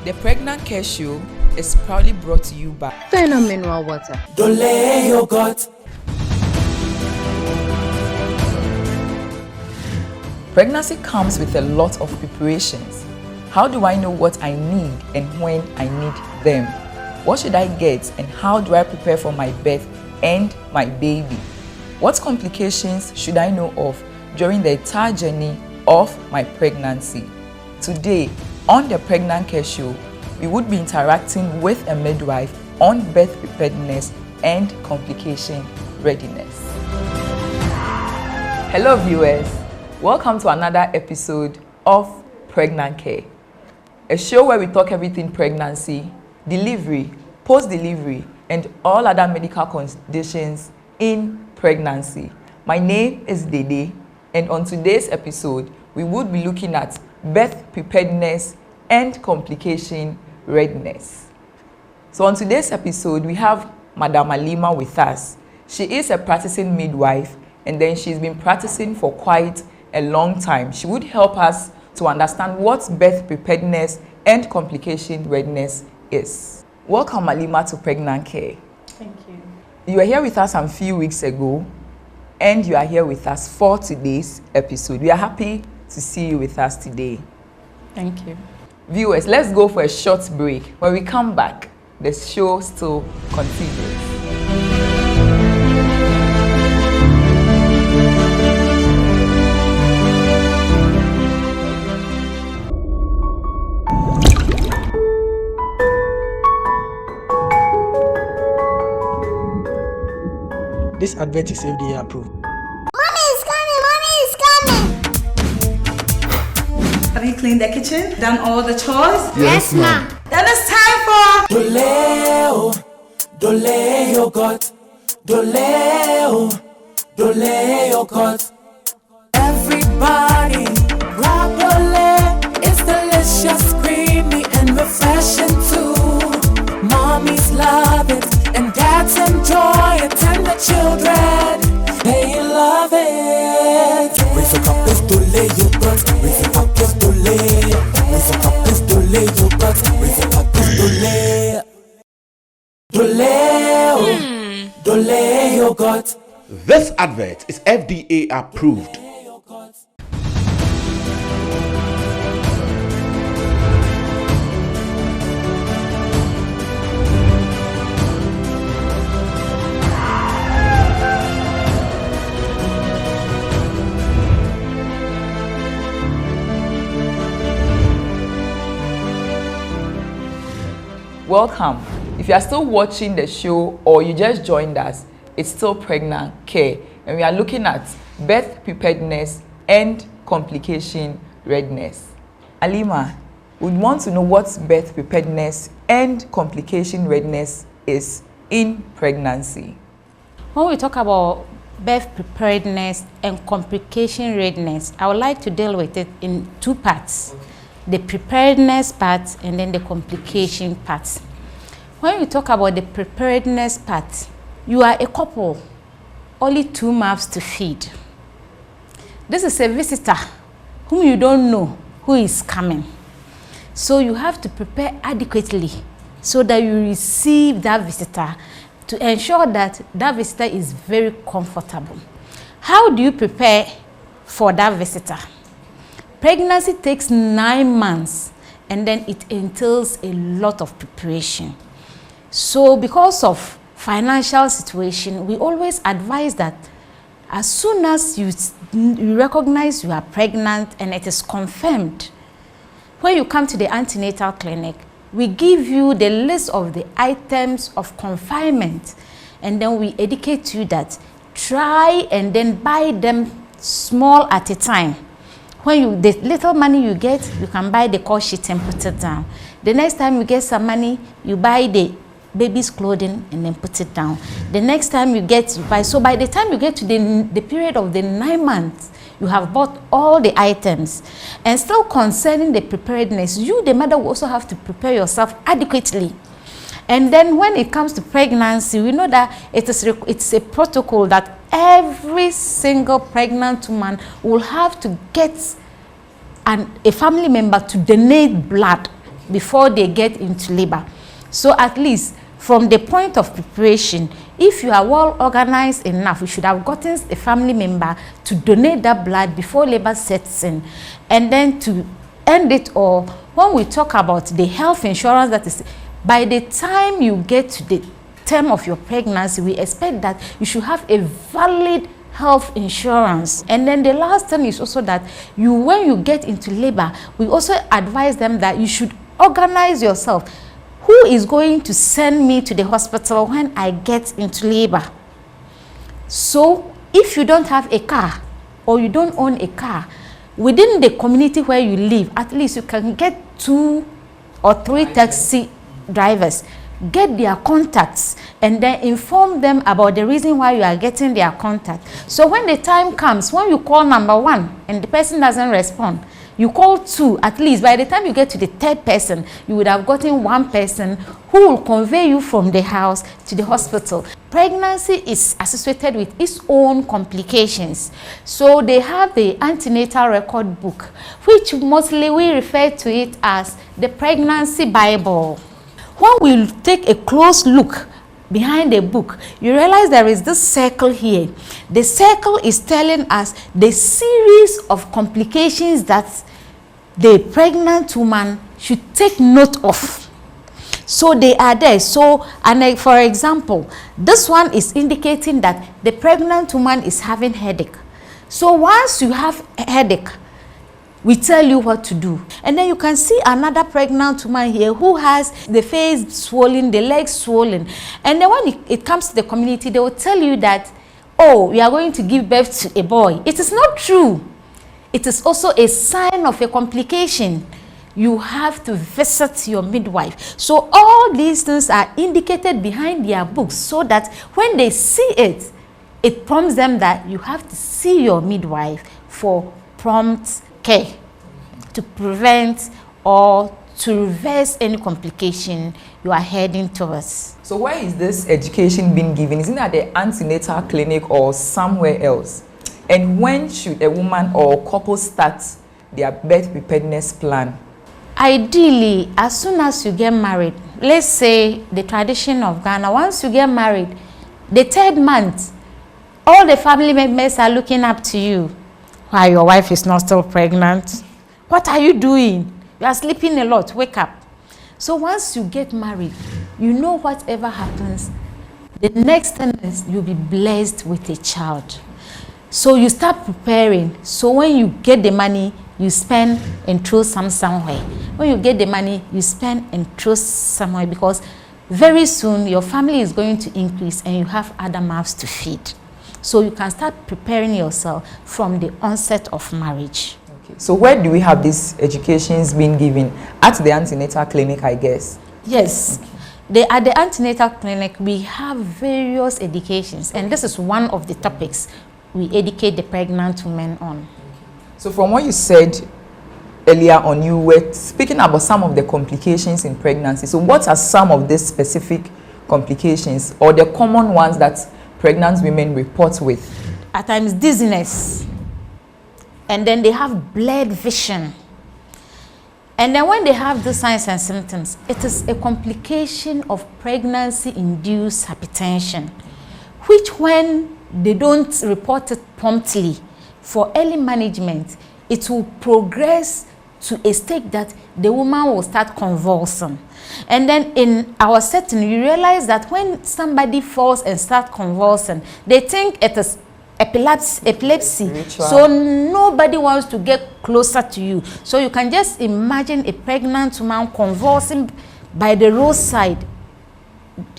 The Pregnacare Show is proudly brought to you by Phenomenal Water. Dole yogurt. Pregnancy comes with a lot of preparations. How do I know what I need and when I need them? What should I get and how do I prepare for my birth and my baby? What complications should I know of during the entire journey of my pregnancy? Today, on the Pregnacare Show, we would be interacting with a midwife on birth preparedness and complication readiness. Hello viewers, welcome to another episode of Pregnacare, a show where we talk everything pregnancy, delivery, post-delivery, and all other medical conditions in pregnancy. My name is Dede, and on today's episode, we would be looking at birth preparedness and complication readiness. So on today's episode, we have Madam Halima with us. She is a practicing midwife, and then she's been practicing for quite a long time. She would help us to understand what birth preparedness and complication readiness is. Welcome, Halima, to Pregnacare. Thank you. You were here with us a few weeks ago, and you are here with us for today's episode. We are happy to see you with us today. Thank you. Viewers, let's go for a short break. When we come back, the show still continues. This advert is FDA approved. Have you cleaned the kitchen? Done all the chores? Yes, ma'am. Then it's time for Dole yogurt. Dole yogurt. Everybody grab Dole. It's delicious, creamy, and refreshing too. Mommies love it, and dads enjoy it, and the children, they love it. Raise a cup, it's Dole yogurt. Raise a cup, it's Dole. Raise a cup, it's Dole yogurt. Raise a cup, it's Dole. Dole yogurt. This advert is FDA approved. Welcome. If you are still watching the show or you just joined us, it's still Pregnacare, and we are looking at birth preparedness and complication readiness. Halima, we want to know what birth preparedness and complication readiness is in pregnancy. When we talk about birth preparedness and complication readiness, I would like to deal with it in two parts. The preparedness part and then the complication part. When we talk about the preparedness part, you are a couple, only 2 mouths to feed. This is a visitor whom you don't know who is coming. So you have to prepare adequately so that you receive that visitor to ensure that that visitor is very comfortable. How do you prepare for that visitor? Pregnancy takes 9 months, and then it entails a lot of preparation. So because of financial situation, we always advise that as soon as you recognize you are pregnant and it is confirmed, when you come to the antenatal clinic, we give you the list of the items of confinement, and then we educate you that try and then buy them small at a time. When the little money you get, you can buy the call sheet and put it down. The next time you get some money, you buy the baby's clothing and then put it down. The next time you get, so by the time you get to the period of the 9 months, you have bought all the items. And still concerning the preparedness, you, the mother, will also have to prepare yourself adequately. And then when it comes to pregnancy, we know that it's a protocol that every single pregnant woman will have to get a family member to donate blood before they get into labor. So at least from the point of preparation, if you are well organized enough, you should have gotten a family member to donate that blood before labor sets in. And then to end it all, when we talk about the health insurance, that is, by the time you get to the term of your pregnancy, we expect that you should have a valid health insurance. And then the last thing is also that when you get into labor, we also advise them that you should organize yourself. Who is going to send me to the hospital when I get into labor? So if you don't have a car or you don't own a car, within the community where you live, at least you can get 2 or 3 taxi drivers, get their contacts, and then inform them about the reason why you are getting their contact. So when the time comes, when you call number 1 and the person doesn't respond, you call 2. At least by the time you get to the 3rd person, you would have gotten 1 person who will convey you from the house to the hospital. Pregnancy is associated with its own complications. So they have the antenatal record book, which mostly we refer to it as the pregnancy Bible. When we take a close look behind the book, you realize there is this circle here. The circle is telling us the series of complications that the pregnant woman should take note of. So they are there. So, and for example, this one is indicating that the pregnant woman is having headache. So once you have a headache, we tell you what to do. And then you can see another pregnant woman here who has the face swollen, the legs swollen. And then when it comes to the community, they will tell you that, oh, we are going to give birth to a boy. It is not true. It is also a sign of a complication. You have to visit your midwife. So all these things are indicated behind their books so that when they see it, it prompts them that you have to see your midwife for prompt care to prevent or to reverse any complication you are heading towards. So where is this education being given? Is it at the antenatal clinic or somewhere else? And when should a woman or couple start their birth preparedness plan? Ideally, as soon as you get married, let's say the tradition of Ghana, once you get married, the 3rd month, all the family members are looking up to you. Why, your wife is not still pregnant? What are you doing? You are sleeping a lot. Wake up. So once you get married, you know whatever happens, the next thing is you'll be blessed with a child. So you start preparing. So when you get the money, you spend and throw some somewhere. When you get the money, you spend and throw somewhere, because very soon your family is going to increase and you have other mouths to feed. So you can start preparing yourself from the onset of marriage. Okay. So where do we have these educations being given? At the antenatal clinic, I guess. Yes. At the antenatal clinic, we have various educations, and this is one of the topics we educate the pregnant women on. So from what you said earlier on, you were speaking about some of the complications in pregnancy. So what are some of these specific complications or the common ones that pregnant women report with? At times dizziness, and then they have blurred vision. And then when they have the signs and symptoms, it is a complication of pregnancy-induced hypertension, which when they don't report it promptly for early management, it will progress to a state that the woman will start convulsing. And then in our setting, you realize that when somebody falls and starts convulsing, they think it is epilepsy. So nobody wants to get closer to you. So you can just imagine a pregnant woman convulsing by the roadside.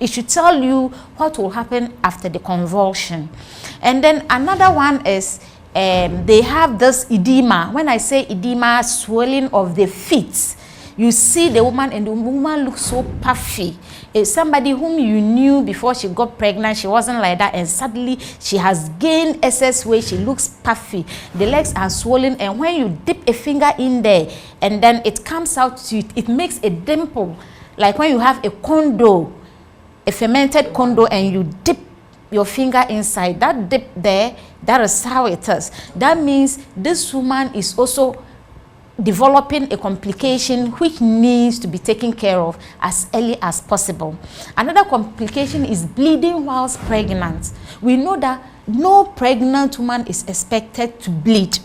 It should tell you what will happen after the convulsion. And then another one is they have this edema. When I say edema, swelling of the feet, you see the woman, and the woman looks so puffy. It's somebody whom you knew before she got pregnant, she wasn't like that, and suddenly she has gained excess weight, she looks puffy. The legs are swollen, and when you dip a finger in there, and then it comes out to it, it makes a dimple, like when you have a condo, a fermented condo, and you dip your finger inside, that dip there, that is how it is. That means this woman is also developing a complication which needs to be taken care of as early as possible. Another complication is bleeding whilst pregnant. We know that no pregnant woman is expected to bleed.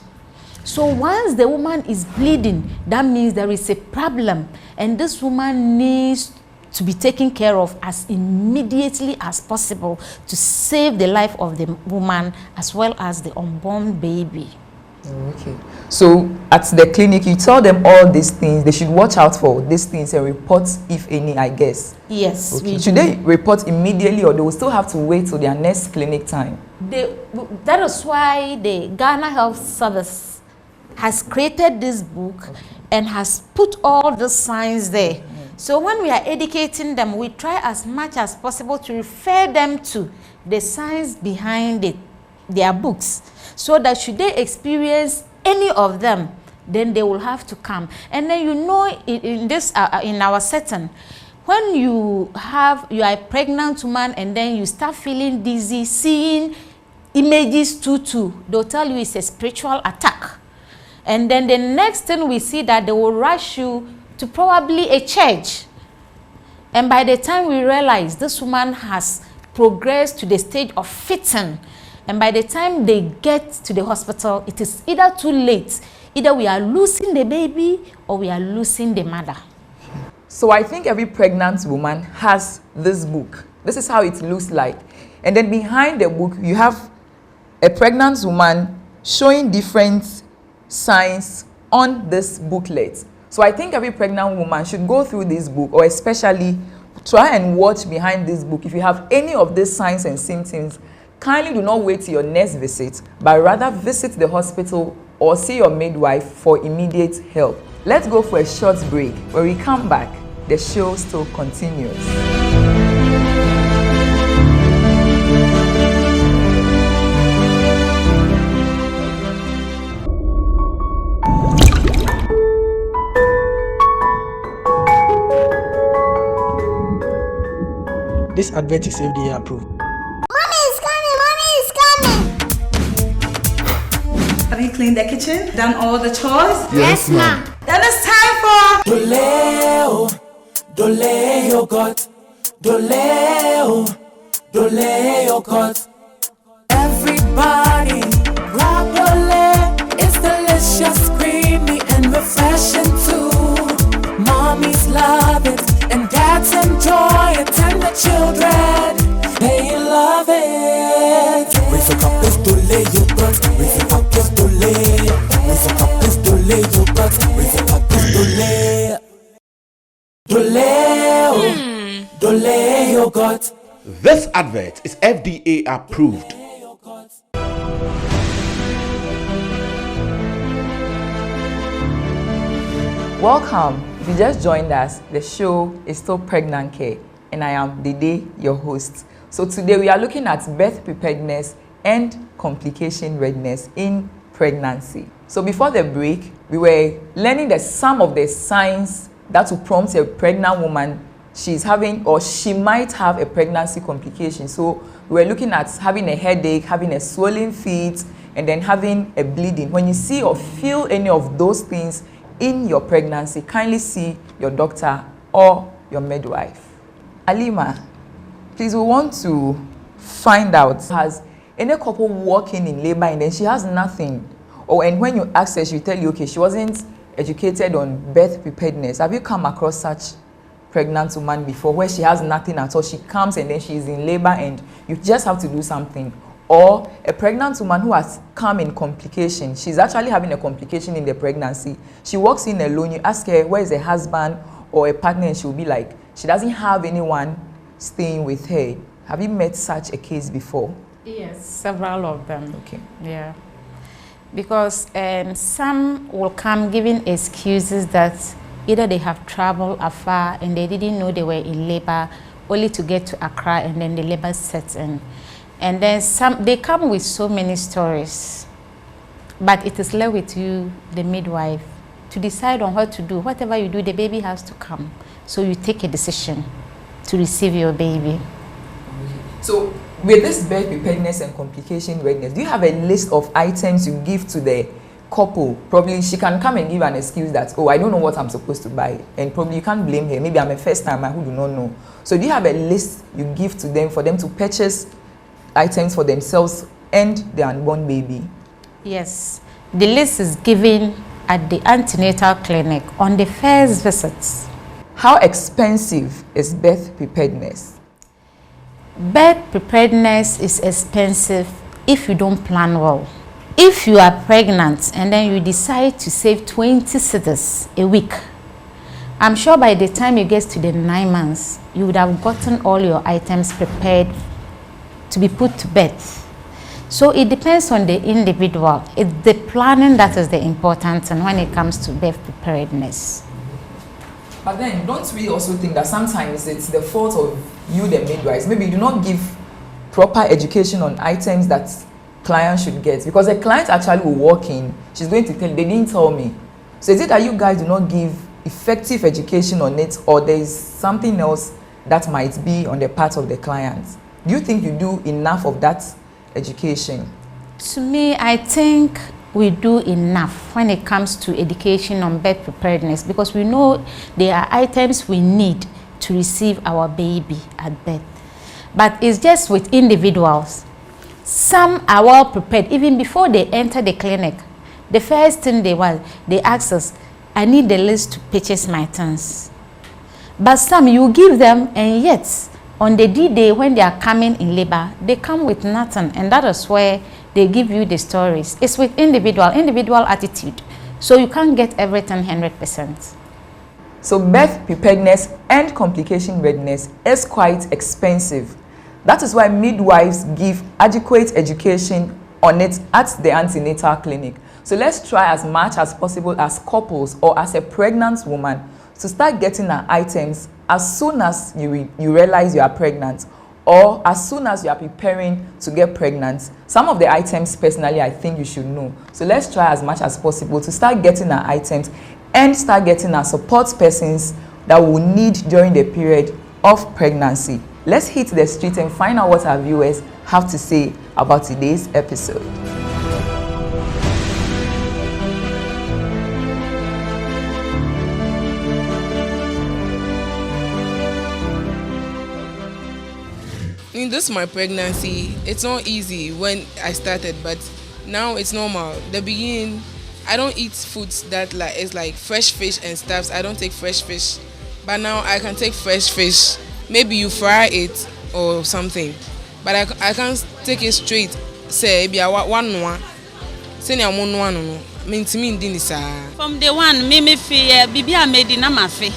So once the woman is bleeding, that means there is a problem, and this woman needs to be taken care of as immediately as possible to save the life of the woman as well as the unborn baby. Okay. So at the clinic, you tell them all these things. They should watch out for these things and report if any, I guess. Yes. Okay. Should they report immediately, or they will still have to wait till their next clinic time? That is why the Ghana Health Service has created this book and has put all the signs there. So when we are educating them, we try as much as possible to refer them to the science behind their books, so that should they experience any of them, then they will have to come. And then in our setting, when you are a pregnant woman and then you start feeling dizzy, seeing images too, they'll tell you it's a spiritual attack. And then the next thing we see that they will rush you to probably a church. And by the time we realize this woman has progressed to the stage of fitting, and by the time they get to the hospital, it is either too late. Either we are losing the baby or we are losing the mother. So I think every pregnant woman has this book. This is how it looks like. And then behind the book, you have a pregnant woman showing different signs on this booklet. So I think every pregnant woman should go through this book, or especially try and watch behind this book. If you have any of these signs and symptoms, kindly do not wait till your next visit, but rather visit the hospital or see your midwife for immediate help. Let's go for a short break. When we come back, the show still continues. This advert is FDA approved. Have you cleaned the kitchen? Done all the chores? Yes, ma'am. Then it's time for Dole yogurt. Dole yogurt. Everybody, grab Dole. It's delicious, creamy, and refreshing too. Mommies love it, and dads enjoy it, and the children, they love it. With a cup is Dole yogurt. With a cup is Dole. With a cup is Dole yogurt. With a cup is Dole. Dole yogurt. This advert is FDA approved. Welcome. If you just joined us, the show is still Pregnacare, and I am Dede, your host. So today we are looking at birth preparedness and complication readiness in pregnancy. So before the break, we were learning some of the signs that will prompt a pregnant woman she's having, or she might have, a pregnancy complication. So we were looking at having a headache, having a swollen feet, and then having a bleeding. When you see or feel any of those things in your pregnancy, kindly see your doctor or your midwife. Alima, please, we want to find out, has any couple walking in labor and then she has nothing? And when you ask her, she'll tell you, okay, she wasn't educated on birth preparedness. Have you come across such pregnant woman before, where she has nothing at all? She comes and then she's in labor and you just have to do something. Or a pregnant woman who has come in complication. She's actually having a complication in the pregnancy. She walks in alone. You ask her, where is her husband or a partner? And she'll be like, she doesn't have anyone staying with her. Have you met such a case before? Yes, several of them. Okay. Yeah. Because some will come giving excuses that either they have traveled afar and they didn't know they were in labor, only to get to Accra and then the labor sets in. And then they come with so many stories. But it is left with you, the midwife, to decide on what to do. Whatever you do, the baby has to come. So you take a decision to receive your baby. So with this birth preparedness and complication readiness, do you have a list of items you give to the couple, probably she can come and give an excuse that, oh, I don't know what I'm supposed to buy. And probably you can't blame her. Maybe I'm a first timer who do not know. So do you have a list you give to them for them to purchase items for themselves and their unborn baby? Yes. The list is given at the antenatal clinic on the first visit. How expensive is birth preparedness? Birth preparedness is expensive if you don't plan well. If you are pregnant and then you decide to save 20 cedis a week, I'm sure by the time you get to the 9 months, you would have gotten all your items prepared to be put to bed. So it depends on the individual. It's the planning that is the important thing when it comes to birth preparedness. But then, don't we also think that sometimes it's the fault of you, the midwives? Maybe you do not give proper education on items that clients should get. Because a client actually will walk in, she's going to tell you, they didn't tell me. So is it that you guys do not give effective education on it, or there is something else that might be on the part of the client? Do you think you do enough of that education? To me, I think we do enough when it comes to education on birth preparedness, because we know there are items we need to receive our baby at birth. But it's just with individuals. Some are well prepared even before they enter the clinic. The first thing they ask us, I need the list to purchase my things. But some you give them, and yet on the D-Day when they are coming in labor, they come with nothing, and that is where they give you the stories. It's with individual attitude. So you can't get everything 100%. So birth preparedness and complication readiness is quite expensive. That is why midwives give adequate education on it at the antenatal clinic. So let's try as much as possible as couples or as a pregnant woman to start getting our items as soon as you realize you are pregnant, or as soon as you are preparing to get pregnant. Some of the items personally I think you should know. So let's try as much as possible to start getting our items and start getting our support persons that we will need during the period of pregnancy. Let's hit the street and find out what our viewers have to say about today's episode. In this my pregnancy, it's not easy when I started, but now it's normal. The beginning, I don't eat foods that it's like fresh fish and stuff. I don't take fresh fish, but now I can take fresh fish. Maybe you fry it or something, but I can't take it straight. Say be one. Say ni amu no. Mean to me din this. From the one, me feel bibi a made in amafe.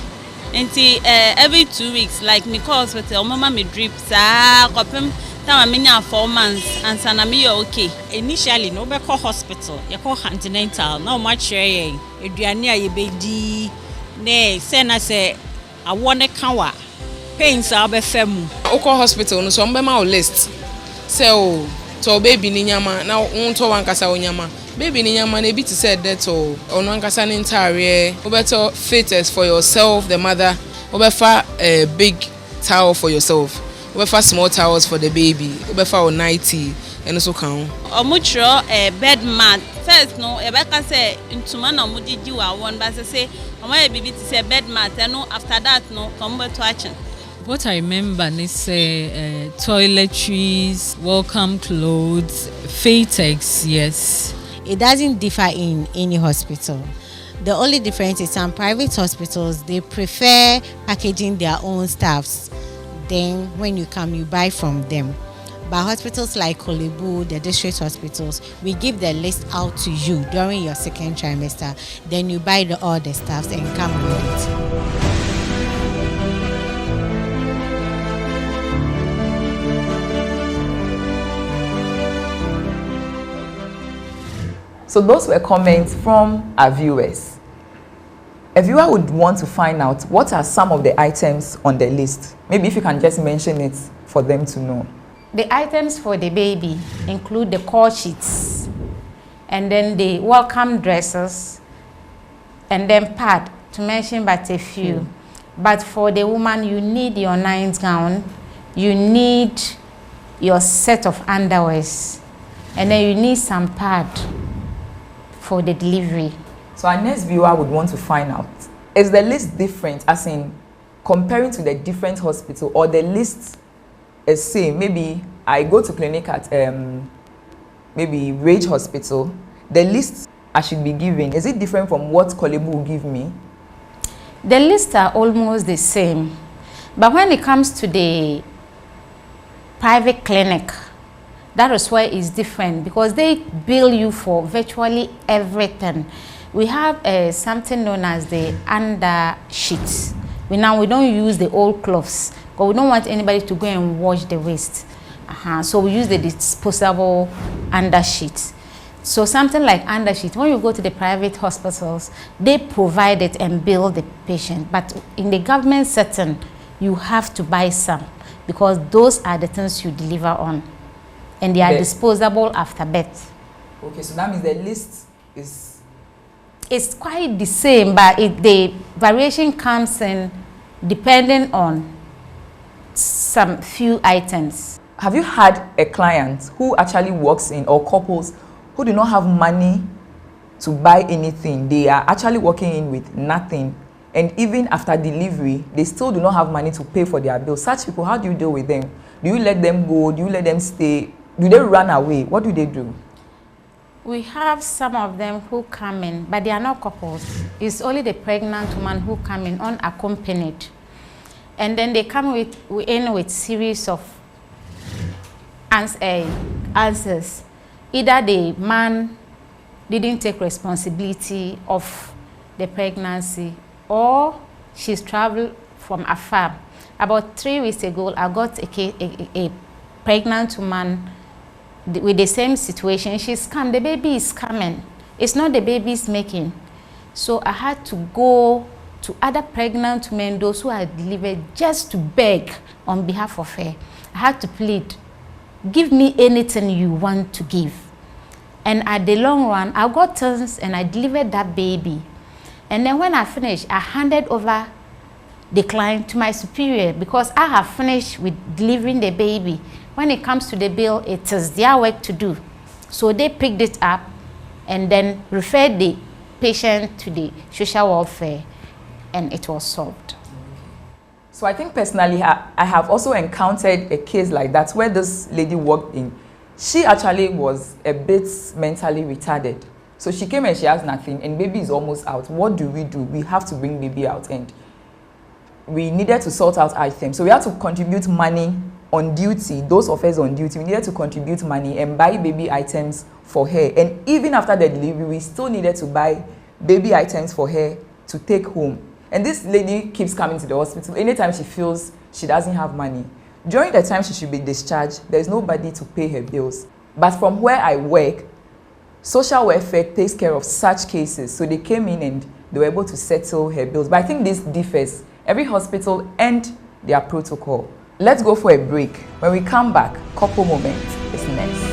Until every 2 weeks, like me call hospital, mama me drip sa kopem time me 4 months and sana me okay. Initially no be call hospital, you call antenatal. Now much share eduane a ye be di ne say na say I want kawa pains are be fam. O call hospital no so mbema o list. Say o to baby ni nyama na unto wankasa o nyama. Baby ni nyama na ebi to say that o ono ankasa ni ntare obeto fetus for yourself, the mother obefa a big towel for yourself, obefa small towels for the baby, obefa o 90 and so kan omuchro bed mat first no ebeka say ntuma na omudidi wa won ba say omo e bibi to say bed mat no after that no come to action. What I remember is toiletries, welcome clothes, Fatex, yes. It doesn't differ in any hospital. The only difference is some private hospitals, they prefer packaging their own staffs. Then when you come, you buy from them. But hospitals like Kolebu, the district hospitals, we give the list out to you during your second trimester. Then you buy all the staffs and come with it. So those were comments from our viewers. A viewer would want to find out what are some of the items on the list. Maybe if you can just mention it for them to know. The items for the baby include the core sheets, and then the welcome dresses, and then pad, to mention but a few. But for the woman, you need your 9th gown, you need your set of underwears, and then you need some pad for the delivery. So our next viewer would want to find out, is the list different, as in comparing to the different hospital, or the list is same? Maybe I go to clinic at maybe Rage Hospital, the list I should be giving, is it different from what Kolebu will give me? The lists are almost the same, but when it comes to the private clinic, that is where it's different, because they bill you for virtually everything. We have something known as the under sheets. We don't use the old cloths, because we don't want anybody to go and wash the waste. So we use the disposable under sheet. So something like under sheet, when you go to the private hospitals, they provide it and bill the patient. But in the government setting, you have to buy some, because those are the things you deliver on, and they are disposable after birth. Okay, so that means the list is... It's quite the same, but the variation comes in depending on some few items. Have you had a client who actually works in, or couples who do not have money to buy anything? They are actually working in with nothing, and even after delivery, they still do not have money to pay for their bills. Such people, how do you deal with them? Do you let them go? Do you let them stay? Do they run away? What do they do? We have some of them who come in, but they are not couples. It's only the pregnant woman who come in unaccompanied. And then they come in with series of answers. Either the man didn't take responsibility of the pregnancy, or she's traveled from afar. About 3 weeks ago, I got a pregnant woman with the same situation. She's come, the baby is coming. It's not the baby's making. So I had to go to other pregnant women, those who had delivered, just to beg on behalf of her. I had to plead, give me anything you want to give. And at the long run, I got things and I delivered that baby. And then when I finished, I handed over the client to my superior, because I have finished with delivering the baby. When it comes to the bill, it is their work to do. So they picked it up and then referred the patient to the social welfare, and it was solved. So I think personally, I have also encountered a case like that, where this lady walked in. She actually was a bit mentally retarded. So she came and she has nothing, and baby is almost out. What do? We have to bring baby out, and we needed to sort out items. So we had to contribute money on duty. Those of us on duty, we needed to contribute money and buy baby items for her. And even after the delivery, we still needed to buy baby items for her to take home. And this lady keeps coming to the hospital anytime she feels she doesn't have money. During the time she should be discharged, there's nobody to pay her bills. But from where I work, social welfare takes care of such cases. So they came in and they were able to settle her bills. But I think this differs. Every hospital and their protocol. Let's go for a break. When we come back, couple moment is next.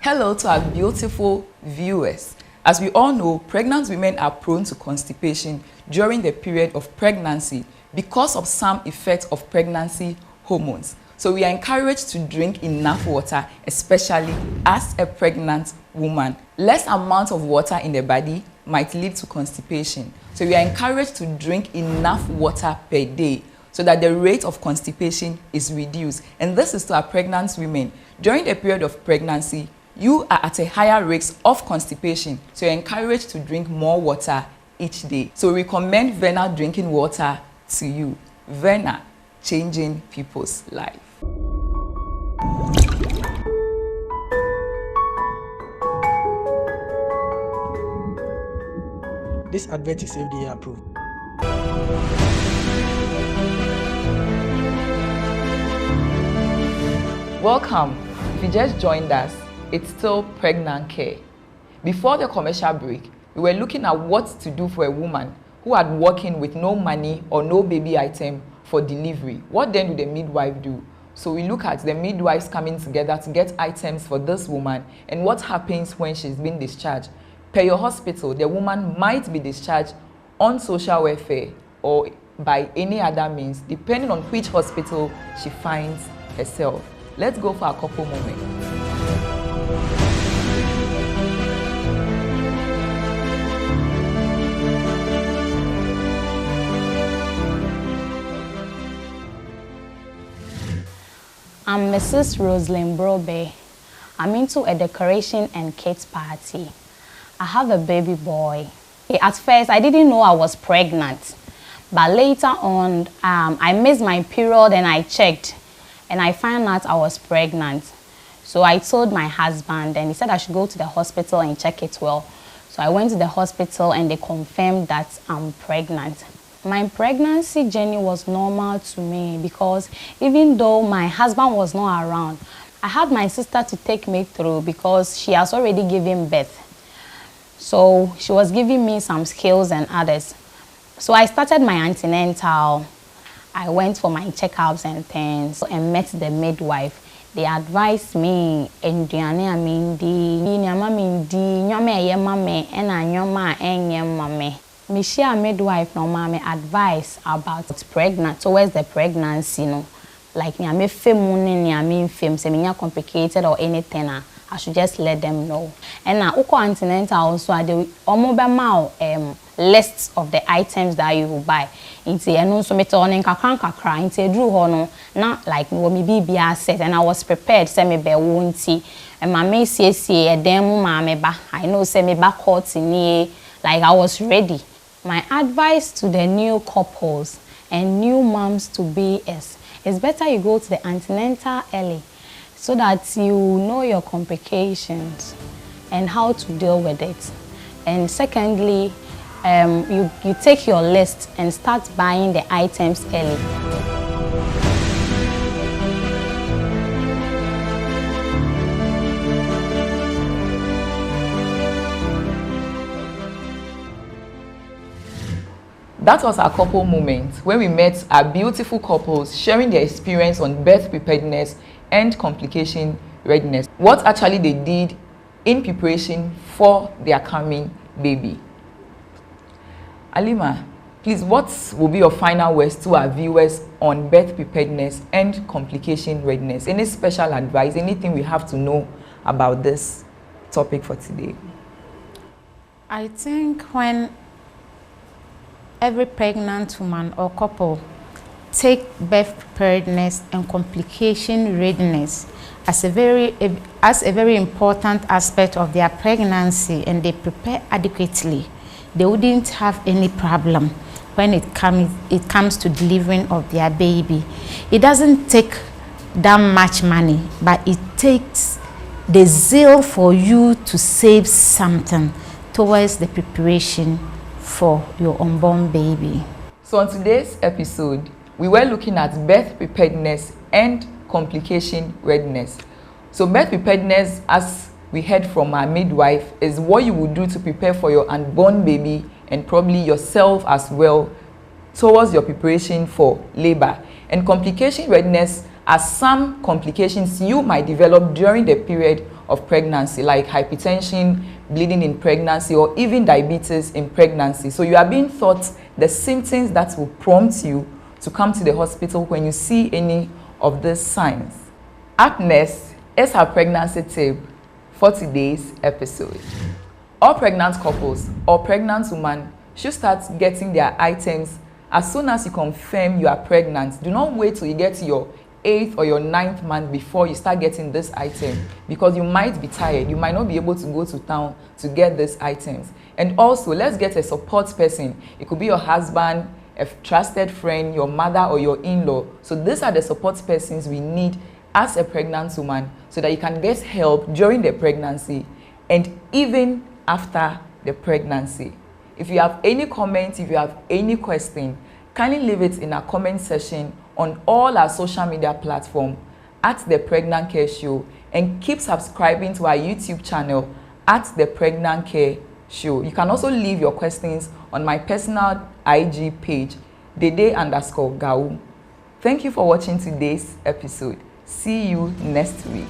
Hello to our beautiful viewers. As we all know, pregnant women are prone to constipation during the period of pregnancy because of some effects of pregnancy hormones. So we are encouraged to drink enough water, especially as a pregnant woman. Less amount of water in the body might lead to constipation. So we are encouraged to drink enough water per day so that the rate of constipation is reduced. And this is to our pregnant women. During the period of pregnancy, you are at a higher risk of constipation. So you're encouraged to drink more water each day. So we recommend Verna drinking water to you. Verna, changing people's life. This advert is FDA approved. Welcome. If you just joined us, it's still Pregnacare. Before the commercial break, we were looking at what to do for a woman who had walked in with no money or no baby item for delivery. What then do the midwife do? So we look at the midwives coming together to get items for this woman and what happens when she's been discharged. Per your hospital, the woman might be discharged on social welfare or by any other means, depending on which hospital she finds herself. Let's go for a couple moments. I'm Mrs. Rosalind Brobe. I'm into a decoration and kids party. I have a baby boy. At first, I didn't know I was pregnant. But later on, I missed my period and I checked. And I found out I was pregnant. So I told my husband and he said I should go to the hospital and check it well. So I went to the hospital and they confirmed that I'm pregnant. My pregnancy journey was normal to me because even though my husband was not around, I had my sister to take me through because she has already given birth. So she was giving me some skills and others. So I started my antenatal. I went for my checkups and things and met the midwife. They advised me, "Enduane amindi, nyama mindi, nyama eye mame, ena nyama enye mame." Me share midwife no mame advice about pregnant towards the pregnancy, no. Like nyame femu nyame fem, se me complicated or anything, I should just let them know. And now uko antenatal also ade omo be ma lists of the items that you will buy. Inti eno so me turning kakra inti edru ho no na like me me bibia set and I was prepared say me be wonti and my me sie edem ma me ba I know say me ba court ni like I was ready. My advice to the new couples and new moms to be is it's better you go to the antenatal early so that you know your complications and how to deal with it. And secondly, you take your list and start buying the items early. That was our couple moment when we met our beautiful couples sharing their experience on birth preparedness and complication readiness. What actually they did in preparation for their coming baby. Alima, please, what will be your final words to our viewers on birth preparedness and complication readiness? Any special advice, anything we have to know about this topic for today? I think when every pregnant woman or couple take birth preparedness and complication readiness as a very important aspect of their pregnancy and they prepare adequately, they wouldn't have any problem when it comes to delivering of their baby. It doesn't take that much money, but it takes the zeal for you to save something towards the preparation for your unborn baby. So on today's episode, we were looking at birth preparedness and complication readiness. So birth preparedness, as we heard from our midwife, is what you would do to prepare for your unborn baby and probably yourself as well towards your preparation for labor. And complication readiness are some complications you might develop during the period of pregnancy, like hypertension, bleeding in pregnancy, or even diabetes in pregnancy. So you are being taught the symptoms that will prompt you to come to the hospital when you see any of these signs. Up next is our pregnancy tip for today's episode. All pregnant couples or pregnant women should start getting their items as soon as you confirm you are pregnant. Do not wait till you get to your 8th or your 9th month before you start getting this item, because you might be tired. You might not be able to go to town to get these items. And also, let's get a support person. It could be your husband, a trusted friend, your mother, or your in-law. So these are the support persons we need as a pregnant woman so that you can get help during the pregnancy and even after the pregnancy. If you have any comments, if you have any question, kindly leave it in our comment section on all our social media platforms at The Pregnacare Show, and keep subscribing to our YouTube channel at The Pregnacare Show. You can also leave your questions on my personal IG page, Dede_Gau. Thank you for watching today's episode. See you next week.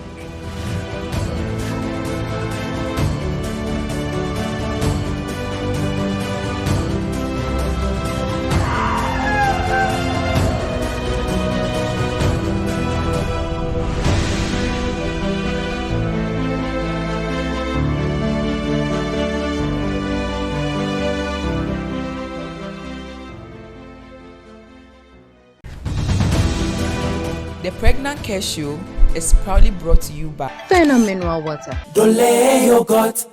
The Pregnacare Show is proudly brought to you by Phenomenal Water. Dole yogurt.